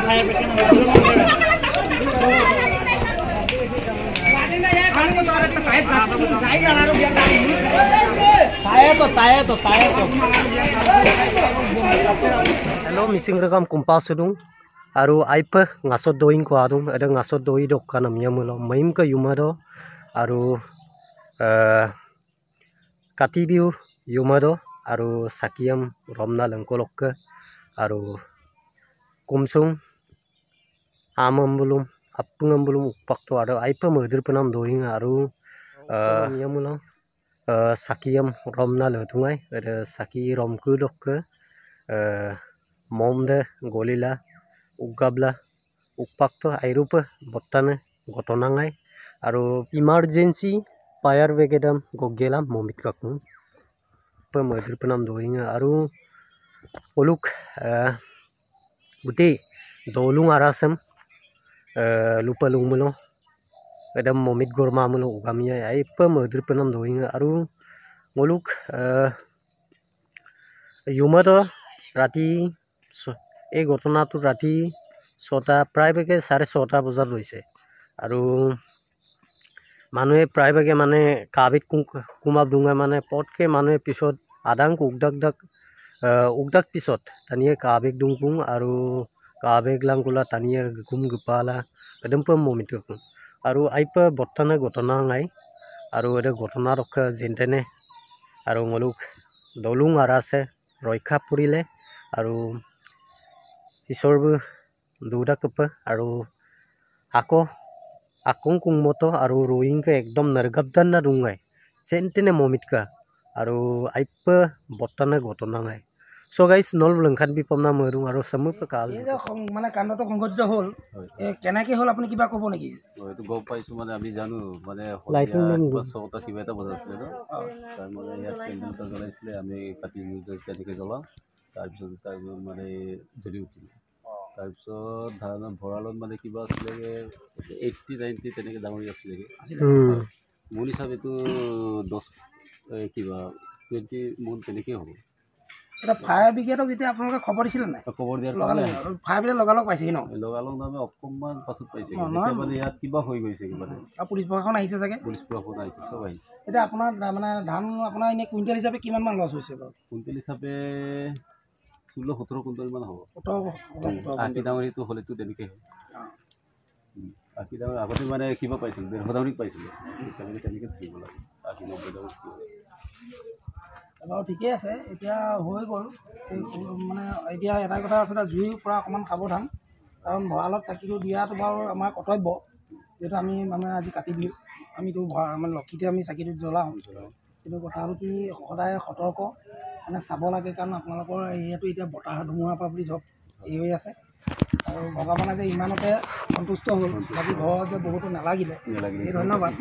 Hello, missing rekam kumpas sedung. Aru aipa ngasot doing ko adung ada ngasot doi dok kana miamulo maim ka yumado aru katibiu yumado aru sakiam romna lengkolok aru kumsung amam bulum apungam bulum upakto aru aipa modir penam doing aru miamulo sakiam romna letungai ada saki romku dok momde golila ugabla upakto airupa bottane gotonangai aru emergency fire brigade goggelam momit kakun pemodir penam doinga aru oluk buti dolung arasam lupa lungmulo edam momit gorma mulo ugamia ai pemodir penam doinga aru oluk yumado rati এই ঘটনাটো ৰাতি 6টা প্ৰায়ভাগে 6:30 বজাত হৈছে আৰু মানুহে প্ৰায়ভাগে মানে কাবিত কুমাব দুঙা মানে পটকে মানুহে পিছত আদাং উগদাক পিছত তানিয়ে কাবিক দুংকুং আৰু কাবিক লাংকুলা তানিয়ে গুম গপালা এদমপ মমিটো আৰু আইপা বৰ্তনা ঘটনা নাই আৰু এደ ঘটনা ৰখা যেনতেনে আৰু মলুক দলুং আৰাছে ৰক্ষা পৰিলে আৰু ইছৰবো দুটা কপ আৰু আকং কুংমতো আৰু ৰোয়িংকে একদম নৰগবদান না দুঙাই চেনটেনে মমিটকা আৰু আইপ বটনা ঘটনা নাই সো গাইস নল লংখান বিপমনা মৰু আৰু সমুপ কাল মানে কাণ্ডটো সংঘটিত হল কেনেকে হল আপুনি কিবা কব নেকি এইটো গপ পাইছো মানে আমি জানো মানে লাইটিং সবটা কিবা এটা বজাইছিল ন তাৰ মানে ইয়াত কেন্দ্ৰটা জ্বলাইছিলে আমি কাটি নিউজৰ তেনেকে জ্বলাও তাৰপিছত তাৰ মানে জ্বলি উঠিলে তাৰপিছত ধাৰণৰ ভঁৰালত মানে কিবা আছিলে 80-90 তেনেকে ডাঙৰি আছিলে মোৰ হিচাপ এইটো 10 কিবা 20 মন তেনেকে হ'ব এটা ফায়াৰ ব্ৰিগেডক যেতিয়া আপোনালোকে খবৰ দিছিলে নাই খবৰ দিয়াৰ ফায়াৰ ব্ৰিগেড লগালগ পাইছে ন লগালগ নামে অকণমান পাছত পাইছে মানে ইয়াত কিবা হৈ গৈছে কিবা আৰু পুলিচ প্ৰশাসন আহিছে চাগে পুলিচ প্ৰশাসন আহিছে চব আহিছে এতিয়া আপোনাৰ মানে ধান আপোনাৰ এনে কুইণ্টেল হিচাপে কিমান মান লছ হৈছে বাৰু কুইণ্টেল হিচাপে 16-17 কুইণ্টেল মান হ'ব 80 ডাঙৰিটো হ'লেতো তেনেকে আশী ডাঙৰ আগতে মানে কিবা পাইছিলোঁ 150 ডাঙৰি পাইছিলোঁ তেনেকে থাকিব লাগে 80-90 ডাঙৰ বাৰু ঠিকে আছে এতিয়া হৈ গ'ল মানে এতিয়া এটা কথা আছে জুইৰ পৰা অকণমান সাৱধান কাৰণ ভঁৰালত চাকিটো দিয়াটো বাৰু আমাৰ কৰ্তব্য যিহেতু আমি মানে আজি কাতি বিহু আমিতো মানে লক্ষীতে আমি চাকিটো জ্বলাওঁ কিন্তু কথাটো কি সদায় সতৰ্ক মানে চাব লাগে কাৰণ আপোনালোকৰ এৰিয়াটো এতিয়া বতাহ ধুমুহাৰ পৰা বুলি ধৰক এই হৈ আছে আৰু ভগৱানে যে ইমানতে সন্তুষ্ট হ'ল বাকী ঘৰত যে বহুতো নালাগিলে এই ধন্যবাদ